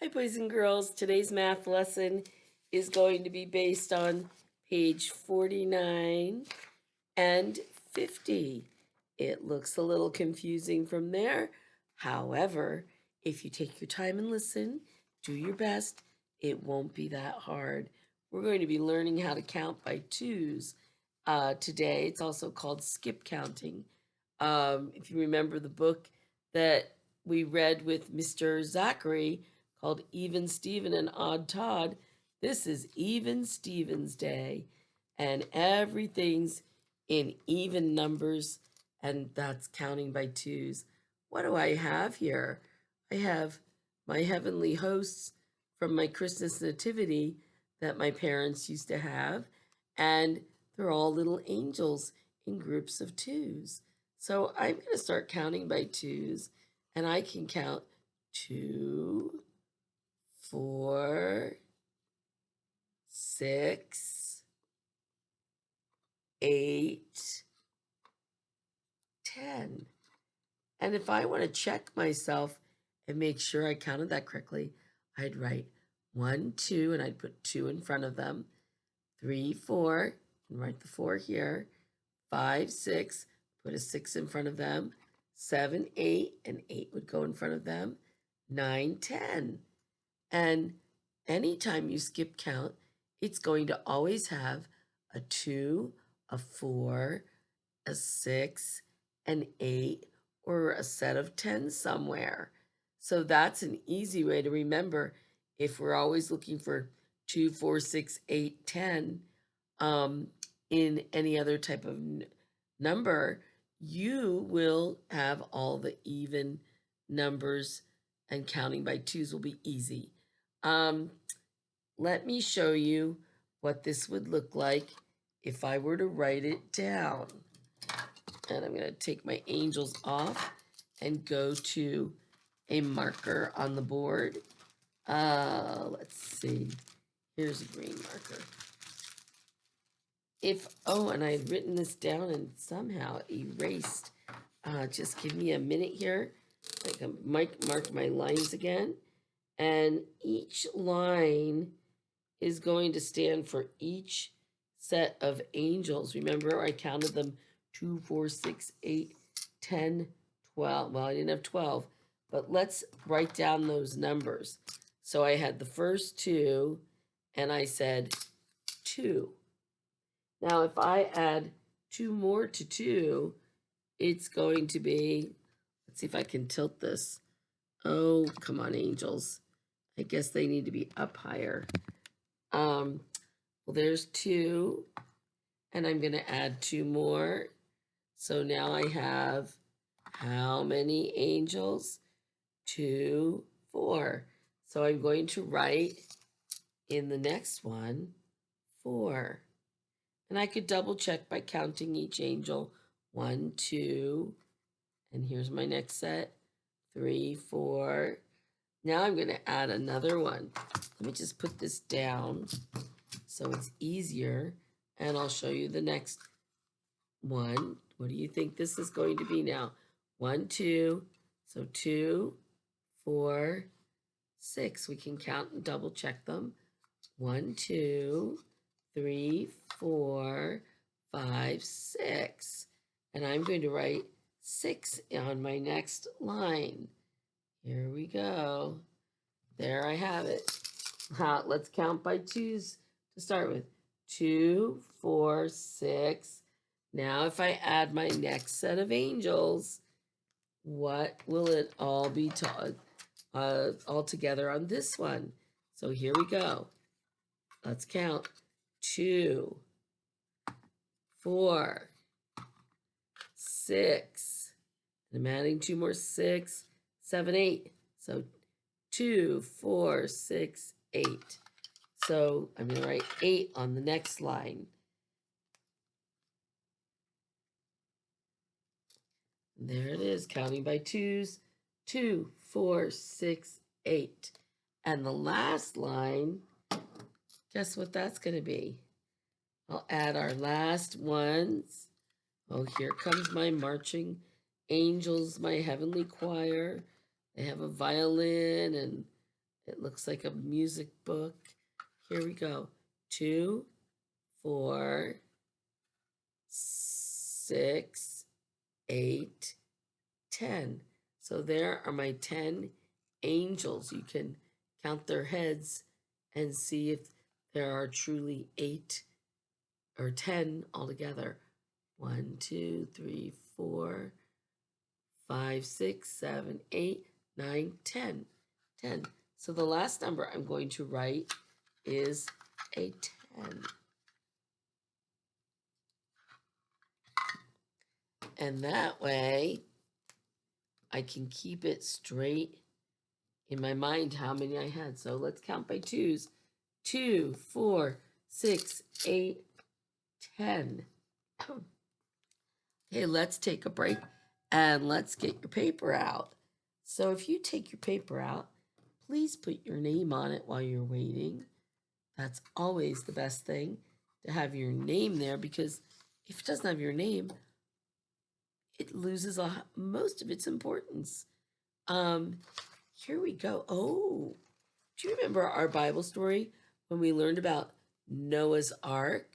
Hi, boys and girls. Today's math lesson is going to be based on page 49 and 50. It looks a little confusing from there. However, if you take your time and listen, do your best, it won't be that hard. We're going to be learning how to count by twos today. It's also called skip counting. If you remember the book that we read with Mr. Zachary called Even Steven and Odd Todd, this is Even Steven's Day, and everything's in even numbers, and that's counting by twos. What do I have here? I have my heavenly hosts from my Christmas nativity that my parents used to have, and they're all little angels in groups of twos. So I'm going to start counting by twos, and I can count 2, 4, 6, 8, 10. And if I want to check myself and make sure I counted that correctly, I'd write 1, 2, and I'd put 2 in front of them. 3, 4, and write the 4 here. 5, 6, put a 6 in front of them. 7, 8, and 8 would go in front of them. 9, 10. And anytime you skip count, it's going to always have a 2, a 4, a 6, an 8, or a set of 10 somewhere. So that's an easy way to remember if we're always looking for 2, 4, 6, 8, 10 in any other type of number, you will have all the even numbers, and counting by twos will be easy. Let me show you what this would look like if I were to write it down. And I'm going to take my angels off and go to a marker on the board. Let's see. Here's a green marker. And I had written this down and somehow erased. Just give me a minute here. I can mark my lines again. And each line is going to stand for each set of angels. Remember, I counted them 2, 4, 6, 8, 10, 12. Well, I didn't have 12, but let's write down those numbers. So I had the first 2, and I said 2. Now, if I add 2 more to 2, it's going to be, let's see if I can tilt this. Oh, come on, angels. I guess they need to be up higher. Well, there's 2, and I'm going to add 2 more. So now I have how many angels? 2, 4. So I'm going to write in the next one 4. And I could double check by counting each angel. 1, 2, and here's my next set. 3, 4. Now I'm going to add another one. Let me just put this down so it's easier, and I'll show you the next one. What do you think this is going to be now? 1, 2, so 2, 4, 6. We can count and double check them. 1, 2, 3, 4, 5, 6. And I'm going to write 6 on my next line. Here we go. There I have it. Let's count by twos to start with. 2, 4, 6. Now if I add my next set of angels, what will it all be all together on this one? So here we go. Let's count. 2, 4, 6. And I'm adding 2 more. 6, 7, 8. So 2, 4, 6, 8. So I'm going to write 8 on the next line. And there it is, counting by twos. 2, 4, 6, 8. And the last line, guess what that's going to be? I'll add our last ones. Oh, here comes my marching angels, my heavenly choir. They have a violin It looks like a music book. Here we go. 2, 4, 6, 8, 10. So there are my 10 angels. You can count their heads and see if there are truly 8 or 10 altogether. 1, 2, 3, 4, 5, 6, 7, 8, 9, 10. 10. So the last number I'm going to write is a 10. And that way I can keep it straight in my mind how many I had. So let's count by twos. 2, 4, 6, 8, 10. Okay, let's take a break and let's get your paper out. So if you take your paper out, please put your name on it while you're waiting. That's always the best thing, to have your name there, because if it doesn't have your name, it loses most of its importance. Here we go. Oh, do you remember our Bible story when we learned about Noah's Ark?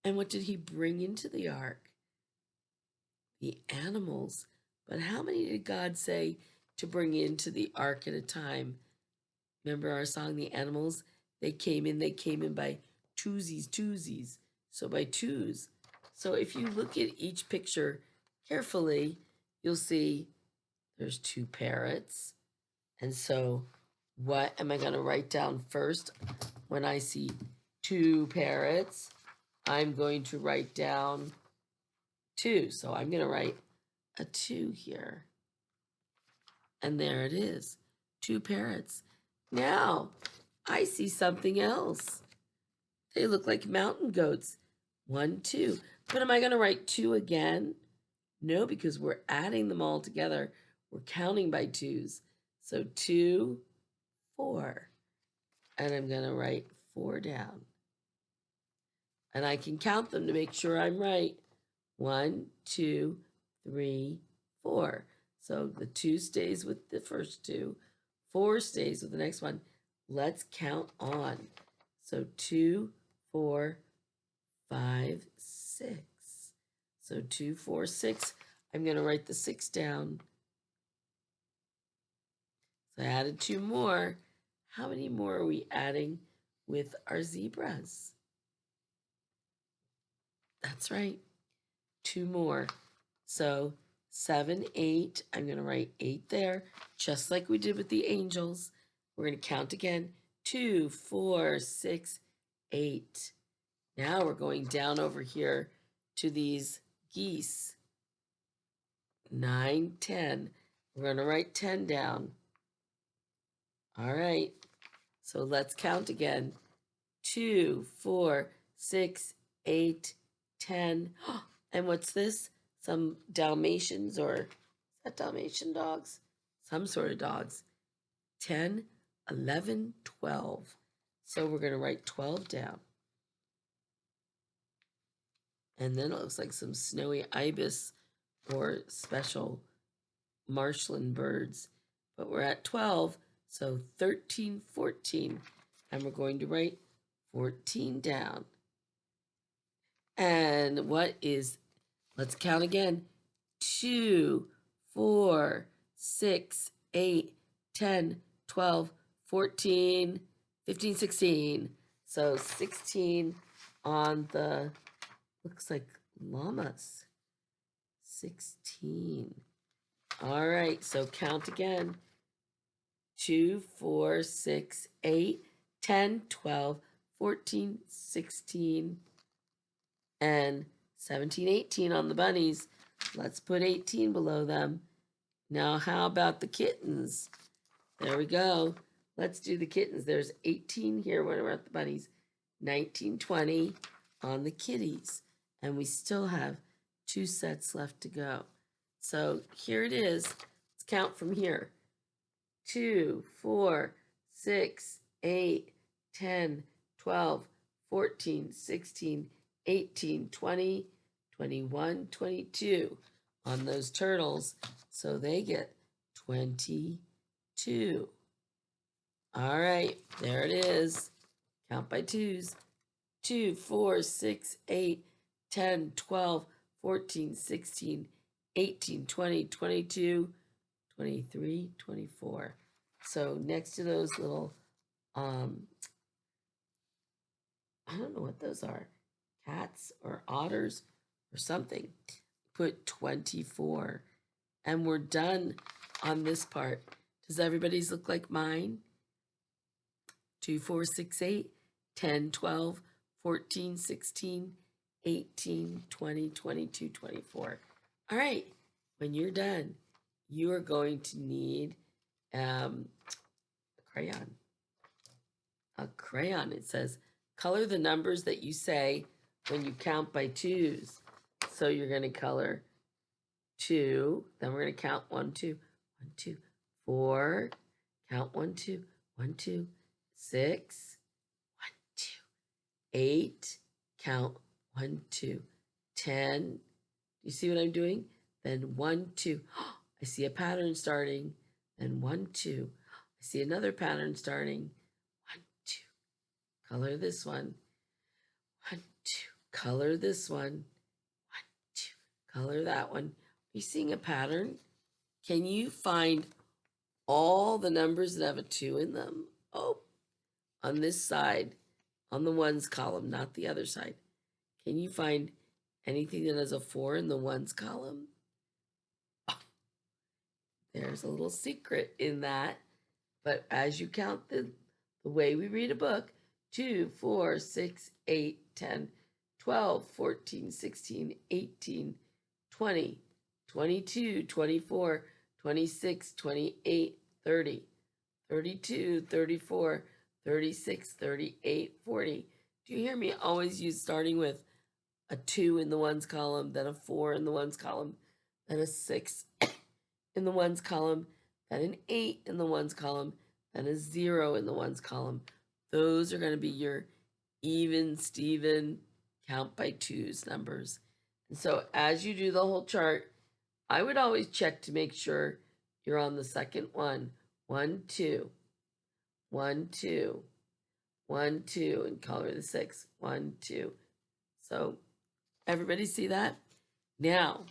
And what did he bring into the ark? The animals. But how many did God say to bring into the ark at a time? Remember our song, The Animals? They came in by twosies. So by twos. So if you look at each picture carefully, you'll see there's 2 parrots. And so what am I going to write down first when I see 2 parrots? I'm going to write down 2. So I'm going to write a 2 here. And there it is, 2 parrots. Now, I see something else. They look like mountain goats. 1, 2. But am I going to write 2 again? No, because we're adding them all together. We're counting by twos. So 2, 4. And I'm going to write 4 down. And I can count them to make sure I'm right. 1, 2, 3, 4. So the 2 stays with the first 2. 4 stays with the next one. Let's count on. So 2, 4, 5, 6. So 2, 4, 6. I'm going to write the 6 down. So I added 2 more. How many more are we adding with our zebras? That's right, 2 more. So 7, 8. I'm going to write 8 there, just like we did with the angels. We're going to count again. 2, 4, 6, 8. Now we're going down over here to these geese. 9, 10. We're going to write 10 down. All right. So let's count again. 2, 4, 6, 8, 10. And what's this? Some Dalmatians, or is that Dalmatian dogs? Some sort of dogs. 10, 11, 12. So we're going to write 12 down. And then it looks like some snowy ibis or special marshland birds. But we're at 12, so 13, 14. And we're going to write 14 down. And let's count again. 2, 4, 6, 8, 10, 12, 14, 15, 16. So 16 on the, looks like llamas. 16. All right, so count again. 2, 4, 6, 8, 10, 12, 14, 16, and 17, 18 on the bunnies. Let's put 18 below them. Now, how about the kittens? There we go. Let's do the kittens. There's 18 here when we're at the bunnies. 19, 20 on the kitties. And we still have 2 sets left to go. So here it is. Let's count from here. 2, 4, 6, 8, 10, 12, 14, 16, 18, 20, 21, 22 on those turtles. So they get 22. All right, there it is. Count by twos. 2, 4, 6, 8, 10, 12, 14, 16, 18, 20, 22, 23, 24. So next to those little, um, I don't know what those are, cats or otters or something, put 24. And we're done on this part. Does everybody's look like mine? 2, 4, 6, 8, 10, 12, 14, 16, 18, 20, 22, 24. All right, when you're done, you are going to need a crayon. A crayon. It says, color the numbers that you say when you count by twos. So you're going to color 2, then we're going to count 1, 2, 1, 2, 4, count 1, 2, 1, 2, 6, 1, 2, 8, count 1, 2, 10. Do you see what I'm doing? Then 1, 2. I see a pattern starting. Then 1, 2. I see another pattern starting. 1, 2. Color this one. 1, 2. Color this one. 1, 2. Color that one. Are you seeing a pattern? Can you find all the numbers that have a 2 in them? Oh, on this side, on the ones column, not the other side. Can you find anything that has a 4 in the ones column? Oh, there's a little secret in that. But as you count the way we read a book, 2, 4, 6, 8, 10, 12, 14, 16, 18, 20, 22, 24, 26, 28, 30, 32, 34, 36, 38, 40. Do you hear me always use starting with a 2 in the ones column, then a 4 in the ones column, then a 6 in the ones column, then an 8 in the ones column, then a 0 in the ones column. Those are going to be your even, Steven, count by twos numbers. And so as you do the whole chart, I would always check to make sure you're on the second one. 1, 2, 1, 2, 1, 2, and color the 6. 1, 2. So everybody see that? Now,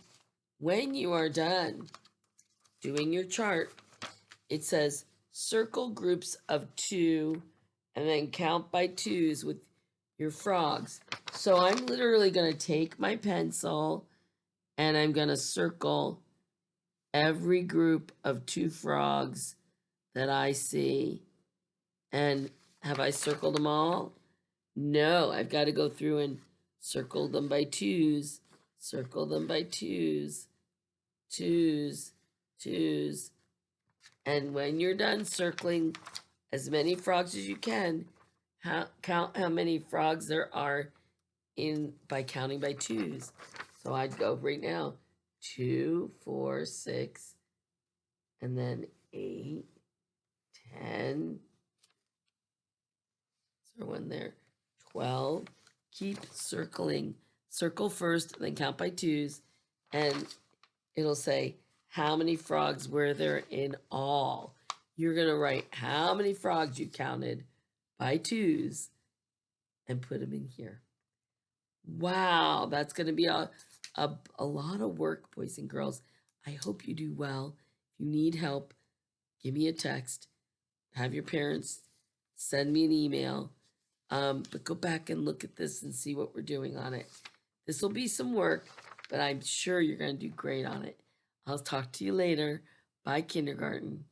when you are done doing your chart, it says circle groups of 2 and then count by twos with your frogs. So I'm literally going to take my pencil and I'm going to circle every group of 2 frogs that I see. And have I circled them all? No, I've got to go through and circle them by twos, circle them by twos, twos, twos. And when you're done circling as many frogs as you can, count how many frogs there are in by counting by twos. So I'd go right now 2, 4, 6, and then 8, 10. Is there one there? 12. Keep circling. Circle first, then count by twos, and it'll say how many frogs were there in all. You're going to write how many frogs you counted by twos and put them in here. Wow, that's going to be a lot of work, boys and girls. I hope you do well. If you need help, give me a text. Have your parents send me an email. But go back and look at this and see what we're doing on it. This will be some work, but I'm sure you're going to do great on it. I'll talk to you later. Bye, kindergarten.